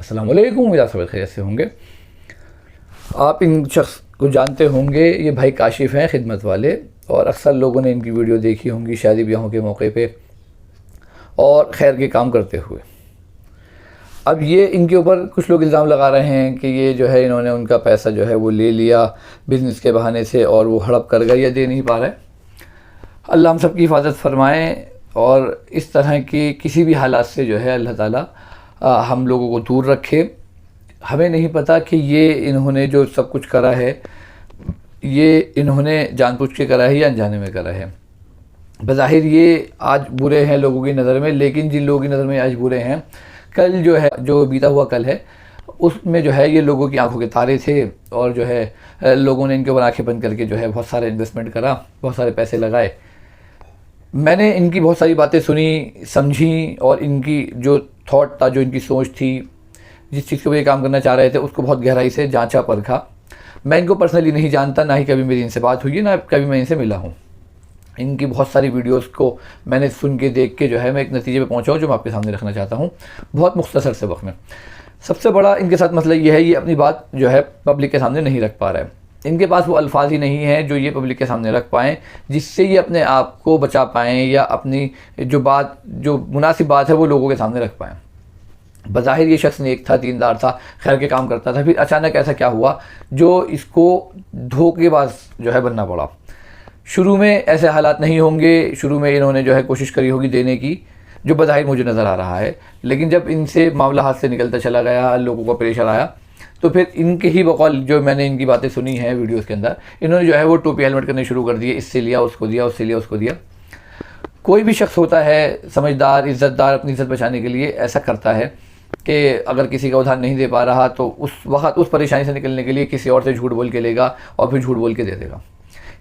अस्सलाम वालेकुम। उम्मीद आप सब खैरियत से होंगे। आप इन शख्स को जानते होंगे, ये भाई काशिफ हैं, खिदमत वाले, और अक्सर लोगों ने इनकी वीडियो देखी होंगी शादी ब्याहों के मौके पे और खैर के काम करते हुए। अब ये इनके ऊपर कुछ लोग इल्ज़ाम लगा रहे हैं कि ये जो है इन्होंने उनका पैसा जो है वो ले लिया बिज़नेस के बहाने से और वो हड़प कर गए या दे नहीं पा रहे। अल्लाह हम सब की हिफाजत फरमाएँ और इस तरह की किसी भी हालात से जो है अल्लाह ताला हम लोगों को दूर रखे। हमें नहीं पता कि ये इन्होंने जो सब कुछ करा है ये इन्होंने जानबूझ के करा है या अनजाने में करा है। बज़ाहिर ये आज बुरे हैं लोगों की नज़र में, लेकिन जिन लोगों की नज़र में आज बुरे हैं, कल जो है जो बीता हुआ कल है उसमें जो है ये लोगों की आंखों के तारे थे और जो है लोगों ने इनके ऊपर आँखें बंद करके जो है बहुत सारे इन्वेस्टमेंट करा, बहुत सारे पैसे लगाए। मैंने इनकी बहुत सारी बातें सुनी, समझी और इनकी जो थॉट था, जो इनकी सोच थी, जिस चीज़ के लिए काम करना चाह रहे थे, उसको बहुत गहराई से जांचा परखा। मैं इनको पर्सनली नहीं जानता, ना ही कभी मेरी इनसे बात हुई है, ना कभी मैं इनसे मिला हूँ। इनकी बहुत सारी वीडियोस को मैंने सुन के देख के जो है मैं एक नतीजे पे पहुँचा हूँ जो मैं आपके सामने रखना चाहता हूँ बहुत मुख्तसर से वक्त में। सबसे बड़ा इनके साथ मसला ये है, ये अपनी बात जो है पब्लिक के सामने नहीं रख पा रहा है। इनके पास वो अल्फाज ही नहीं हैं जो ये पब्लिक के सामने रख पाएँ, जिससे ये अपने आप को बचा पाएँ या अपनी जो मुनासिब बात है वो लोगों के सामने रख पाएँ। बज़ाहिर ये शख्स नेक था, दीनदार था, खैर के काम करता था, फिर अचानक ऐसा क्या हुआ जो इसको धोखेबाज जो है बनना पड़ा। शुरू में ऐसे हालात नहीं होंगे, शुरू में इन्होंने जो है कोशिश करी होगी देने की, जो बज़ाहिर मुझे नज़र आ रहा है, लेकिन जब इनसे मामला हाथ से निकलता चला गया, लोगों को प्रेशर आया, तो फिर इनके ही बकौल जो मैंने इनकी बातें सुनी हैं वीडियोज़ के अंदर, इन्होंने जो है वो टोपी हेलमेट करने शुरू कर दिए, इससे लिया उसको दिया, उससे लिया उसको दिया। कोई भी शख्स होता है समझदार, इज़्ज़तदार, अपनी इज़्ज़त बचाने के लिए ऐसा करता है कि अगर किसी का उधार नहीं दे पा रहा तो उस वक्त उस परेशानी से निकलने के लिए किसी और से झूठ बोल के लेगा और फिर झूठ बोल के दे देगा।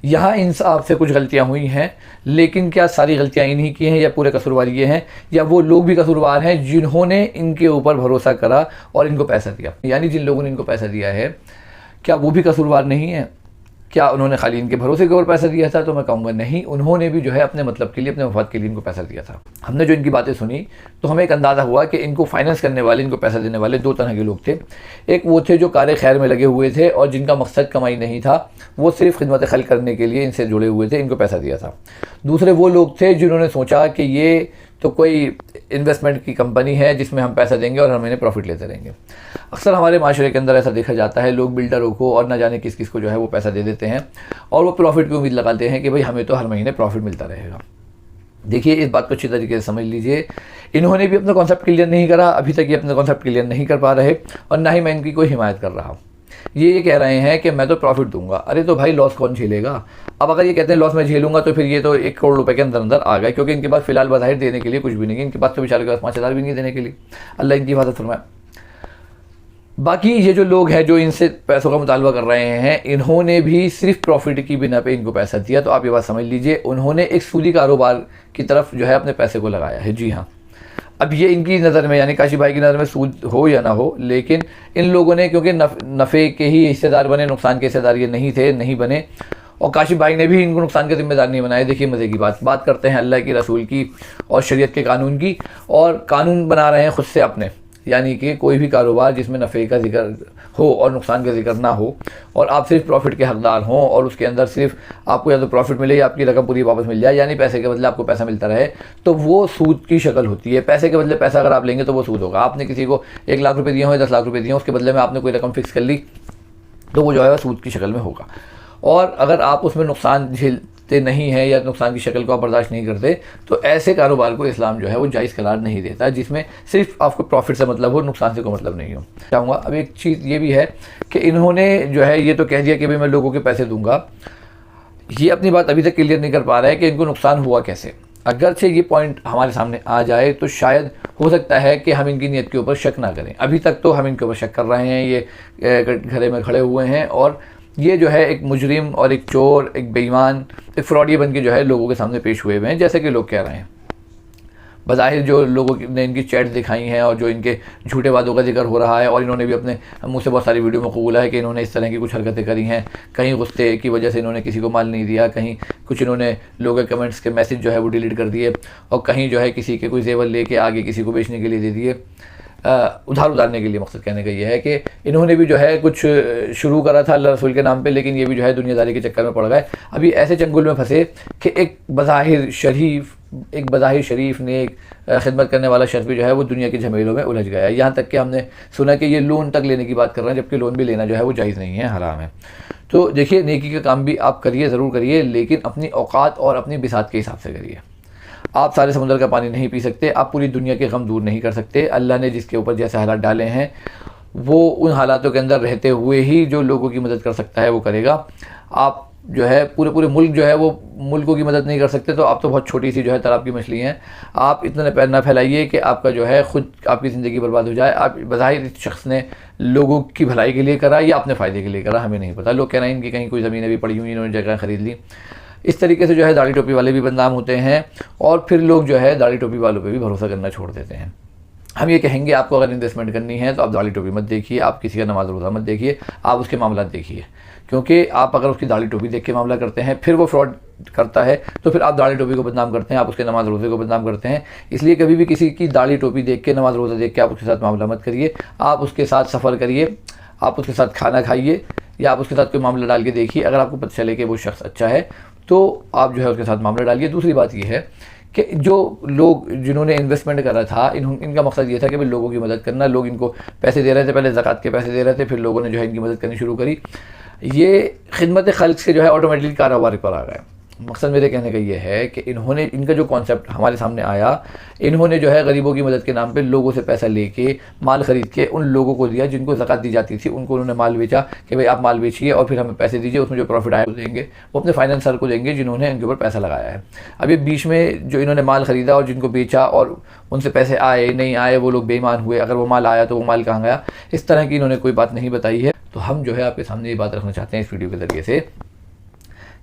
यहाँ इंसाफ से कुछ गलतियाँ हुई हैं, लेकिन क्या सारी गलतियाँ इन्हीं की हैं या पूरे कसूरवार ये हैं या वो लोग भी कसूरवार हैं जिन्होंने इनके ऊपर भरोसा करा और इनको पैसा दिया? यानी जिन लोगों ने इनको पैसा दिया है, क्या वो भी कसूरवार नहीं है? क्या उन्होंने खाली इनके भरोसे के ऊपर पैसा दिया था? तो मैं कहूँगा नहीं, उन्होंने भी जो है अपने मतलब के लिए, अपने मफाद के लिए इनको पैसा दिया था। हमने जो इनकी बातें सुनी तो हमें एक अंदाज़ा हुआ कि इनको फाइनेंस करने वाले, इनको पैसा देने वाले दो तरह के लोग थे। एक वो थे जो कार खैर में लगे हुए थे और जिनका मकसद कमाई नहीं था, वो सिर्फ खिदमत खल्क करने के लिए इनसे जुड़े हुए थे, इनको पैसा दिया था। दूसरे वो लोग थे जिन्होंने सोचा कि ये तो कोई इन्वेस्टमेंट की कंपनी है जिसमें हम पैसा देंगे और हम इन्हें प्रॉफिट लेते रहेंगे। अक्सर हमारे माशरे के अंदर ऐसा देखा जाता है, लोग बिल्डरों को और ना जाने किस किस को जो है वो पैसा दे देते हैं और वो प्रॉफिट की उम्मीद लगाते हैं कि भाई हमें तो हर महीने प्रॉफिट मिलता रहेगा। देखिए, इस बात को अच्छी तरीके से समझ लीजिए, इन्होंने भी अपना कॉन्सेप्ट क्लियर नहीं करा, अभी तक ये अपना कॉन्सेप्ट क्लियर नहीं कर पा रहे और ना ही मैं इनकी कोई हिमायत कर रहा हूँ। ये कह रहे हैं कि मैं तो प्रॉफिट दूंगा। अरे तो भाई लॉस कौन झेलेगा? अब अगर ये कहते हैं लॉस मैं झेलूंगा तो फिर ये तो 1 करोड़ रुपए के अंदर अंदर आ गए, क्योंकि इनके पास फिलहाल बज़ाहिर देने के लिए कुछ भी नहीं है। इनके पास तो बेचारे के पास 5,000 भी नहीं देने के लिए। अल्लाह इनकी हिफाजत फरमाए। बाकी ये जो लोग हैं जो इनसे पैसों का मुतालबा कर रहे हैं, इन्होंने भी सिर्फ प्रॉफिट की बिना पे इनको पैसा दिया। तो आप ये बात समझ लीजिए, उन्होंने एक सूदी कारोबार की तरफ जो है अपने पैसे को लगाया है। जी हाँ, अब ये इनकी नज़र में, यानी काशिफ भाई की नज़र में सूद हो या ना हो, लेकिन इन लोगों ने क्योंकि नफ़े के ही हिस्सेदार बने, नुकसान के हिस्सेदार ये नहीं बने और काशिफ भाई ने भी इनको नुकसान के जिम्मेदार नहीं बनाए। देखिए मज़े की बात करते हैं अल्लाह की, रसूल की और शरीयत के कानून की, और कानून बना रहे हैं खुद से अपने। यानी कि कोई भी कारोबार जिसमें नफ़े का जिक्र हो और नुकसान का जिक्र ना हो और आप सिर्फ प्रॉफिट के हकदार हों और उसके अंदर सिर्फ आपको या तो प्रॉफिट मिले या आपकी रकम पूरी वापस मिल जाए, यानी पैसे के बदले आपको पैसा मिलता रहे, तो वो सूद की शक्ल होती है। पैसे के बदले पैसा अगर आप लेंगे तो वो सूद होगा। आपने किसी को 1 लाख रुपये दिए हों, 10 लाख रुपये दिए हों, उसके बदले में आपने कोई रकम फिक्स कर ली तो वो जो है सूद की शक्ल में होगा। और अगर आप उसमें नुकसान झेलते नहीं हैं या नुकसान की शक्ल को आप बर्दाश्त नहीं करते, तो ऐसे कारोबार को इस्लाम जो है वो जायज़ करार नहीं देता, जिसमें सिर्फ आपको प्रॉफिट से मतलब हो, नुकसान से कोई मतलब नहीं हो। चाहूँगा अब एक चीज़ ये भी है कि इन्होंने जो है ये तो कह दिया कि भाई मैं लोगों के पैसे दूंगा। ये अपनी बात अभी तक क्लियर नहीं कर पा रहा है कि इनको नुकसान हुआ कैसे। अगरचे ये पॉइंट हमारे सामने आ जाए तो शायद हो सकता है कि हम इनकी नीयत के ऊपर शक ना करें। अभी तक तो हम इनके ऊपर शक कर रहे हैं, ये घरे में खड़े हुए हैं और ये जो है एक मुजरिम और एक चोर, एक बेईमान, एक फ्रॉडी बन के जो है लोगों के सामने पेश हुए हैं, जैसे कि लोग कह रहे हैं। बज़ाहिर जो लोगों ने इनकी चैट दिखाई हैं और जो इनके झूठे वादों का जिक्र हो रहा है, और इन्होंने भी अपने मुँह से बहुत सारी वीडियो में कबूला है कि इन्होंने इस तरह की कुछ हरकतें करी हैं। कहीं गुस्से की वजह से इन्होंने किसी को माल नहीं दिया, कहीं कुछ इन्होंने लोगों के कमेंट्स के मैसेज जो है वो डिलीट कर दिए, और कहीं जो है किसी के कोई जेवर लेके आगे किसी को बेचने के लिए दे दिए। उधार उतारने के लिए। मकसद कहने का ये है कि इन्होंने भी जो है कुछ शुरू करा था अल्लाह रसूल के नाम पे, लेकिन ये भी जो है दुनियादारी के चक्कर में पड़ गए। अभी ऐसे चंगुल में फंसे कि एक बज़ाहिर शरीफ नेक खिदमत करने वाला शख्स भी जो है वो दुनिया के झमेलों में उलझ गया। यहाँ तक कि हमने सुना कि ये लोन तक लेने की बात कर रहे हैं, जबकि लोन भी लेना जो है वो जायज़ नहीं है, हराम है। तो देखिए, नेकी का काम भी आप करिए, ज़रूर करिए, लेकिन अपनी औकात और अपनी बिसात के हिसाब से करिए। आप सारे समुद्र का पानी नहीं पी सकते, आप पूरी दुनिया के गम दूर नहीं कर सकते। अल्लाह ने जिसके ऊपर जैसे हालात डाले हैं वो उन हालातों के अंदर रहते हुए ही जो लोगों की मदद कर सकता है वो करेगा। आप जो है पूरे मुल्क जो है वो मुल्कों की मदद नहीं कर सकते, तो आप तो बहुत छोटी सी जो है तालाब की मछली हैं। आप इतना पैर ना फैलाइए कि आपका जो है खुद आपकी ज़िंदगी बर्बाद हो जाए। आप बज़ाहिर इस शख्स ने लोगों की भलाई के लिए करा या अपने फ़ायदे के लिए करा, हमें नहीं पता। लोग कह रहे हैं इनकी कहीं कोई ज़मीनें भी पड़ी हुई, इन्होंने जगह ख़रीद ली। इस तरीके से जो है दाढ़ी टोपी वाले भी बदनाम होते हैं और फिर लोग जो है दाढ़ी टोपी वालों पे भी भरोसा करना छोड़ देते हैं। हम ये कहेंगे आपको अगर इन्वेस्टमेंट करनी है तो आप दाढ़ी टोपी मत देखिए, आप किसी का नमाज रोज़ा मत देखिए, आप उसके मामला देखिए। क्योंकि आप अगर उसकी दाढ़ी टोपी देख के मामला करते हैं, फिर वो फ्रॉड करता है, तो फिर आप दाढ़ी टोपी को बदनाम करते हैं, आप उसके नमाज रोज़े को बदनाम करते हैं। इसलिए कभी भी किसी की दाढ़ी टोपी देख के, नमाज रोज़ा देख के आप उसके साथ मामला मत करिए। आप उसके साथ सफ़र करिए, आप उसके साथ खाना खाइए, या आप उसके साथ कोई मामला डाल के देखिए। अगर आपको पता चले कि वो शख्स अच्छा है तो आप जो है उसके साथ मामला डालिए। दूसरी बात ये है कि जो लोग जिन्होंने इन्वेस्टमेंट करा था, इनका मकसद ये था कि भाई लोगों की मदद करना। लोग इनको पैसे दे रहे थे, पहले ज़कात के पैसे दे रहे थे, फिर लोगों ने जो है इनकी मदद करनी शुरू करी। ये खिदमत खल्क से जो है ऑटोमेटिकली कारोबार पर आ गए। मकसद मेरे कहने का ये है कि इनका जो कॉन्सेप्ट हमारे सामने आया, इन्होंने जो है गरीबों की मदद के नाम पे लोगों से पैसा लेके माल ख़रीद के उन लोगों को दिया जिनको ज़कात दी जाती थी। उनको उन्होंने माल बेचा कि भाई आप माल बेचिए और फिर हमें पैसे दीजिए, उसमें जो प्रॉफिट आया वो देंगे, वो अपने फाइनेंसर को देंगे जिन्होंने इनके ऊपर पैसा लगाया है। अब ये बीच में जो इन्होंने माल ख़रीदा और जिनको बेचा और उनसे पैसे आए नहीं आए, वो लोग बेईमान हुए। अगर वो माल आया तो वो माल कहाँ गया, इस तरह की इन्होंने कोई बात नहीं बताई है। तो हम जो है आपके सामने ये बात रखना चाहते हैं इस वीडियो के ज़रिए से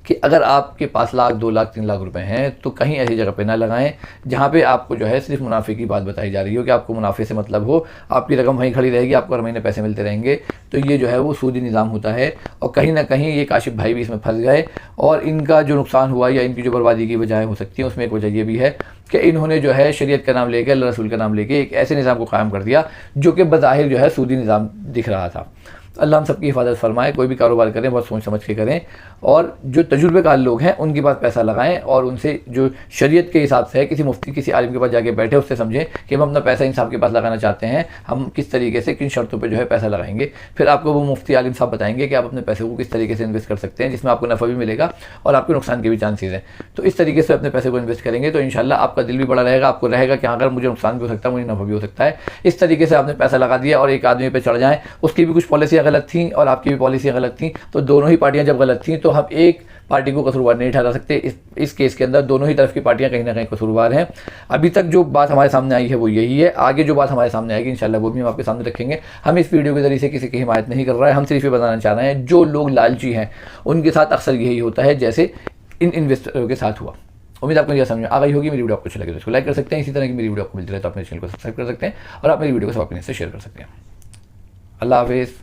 कि अगर आपके पास लाख, 2 लाख, 3 लाख रुपए हैं तो कहीं ऐसी जगह पे ना लगाएं जहाँ पे आपको जो है सिर्फ मुनाफे की बात बताई जा रही हो, कि आपको मुनाफे से मतलब हो, आपकी रकम वहीं खड़ी रहेगी, आपको हर महीने पैसे मिलते रहेंगे। तो ये जो है वो सूदी निज़ाम होता है और कहीं ना कहीं ये काशिफ भाई भी इसमें फंस गए और इनका जो नुकसान हुआ या इनकी जो बर्बादी की वजह हो सकती है, उसमें एक वजह ये भी है कि इन्होंने जो है शरीयत का नाम लेके, अल्लाह रसूल का नाम लेके एक ऐसे निज़ाम को कायम कर दिया जो कि बज़ाहिर जो है सूदी निज़ाम दिख रहा था। अल्लाह हम सबकी हिफाजत फरमाए। कोई भी कारोबार करें बहुत सोच समझ के करें और जो तजुर्बेकार लोग हैं उनके पास पैसा लगाएं और उनसे जो शरीयत के हिसाब से है, किसी मुफ्ती, किसी आलिम के पास जाके बैठे, उससे समझें कि हम अपना पैसा इन साहब के पास लगाना चाहते हैं, हम किस तरीके से, किन शर्तों पे जो है पैसा लगाएंगे। फिर आपको वो मुफ्ती आलिम साहब बताएंगे कि आप अपने पैसे को किस तरीके से इन्वेस्ट कर सकते हैं जिसमें आपको नफ़ा भी मिलेगा और आपके नुकसान के भी चांसेस हैं। तो इस तरीके से अपने पैसे को इन्वेस्ट करेंगे तो इंशाल्लाह आपका दिल भी बड़ा रहेगा, आपको रहेगा कि अगर मुझे नुकसान भी हो सकता है, मुझे नफ़ा भी हो सकता है। इस तरीके से आपने पैसा लगा दिया और एक आदमी पर चढ़ जाएँ, उसकी भी कुछ पॉलिसियाँ गलत थी और आपकी भी पॉलिसियाँ गलत थी, तो दोनों ही पार्टियां जब गलत थी तो हम एक पार्टी को कसूरवार नहीं ठहरा सकते। इस केस के अंदर दोनों ही तरफ की पार्टियां कहीं ना कहीं कसूरवार हैं। अभी तक जो बात हमारे सामने आई है वो यही है, आगे जो बात हमारे सामने आएगी इंशाल्लाह वो भी हम आपके सामने रखेंगे। हम इस वीडियो के जरिए से किसी की हिमायत नहीं कर रहे हैं, हम सिर्फ ये बताना चाह रहे हैं जो लोग लालची हैं उनके साथ अक्सर यही होता है जैसे इन इन्वेस्टरों के साथ हुआ। उम्मीद आपको यह समझ आ गई होगी। मेरी वीडियो आपको अच्छी लगे तो इसको लाइक कर सकते हैं। इसी तरह की मेरी वीडियो आपको मिलती रहे तो अपने चैनल को सब्सक्राइब कर सकते हैं और आप मेरी वीडियो को सब अपने से शेयर कर सकते हैं। अल्लाह हाफिज़।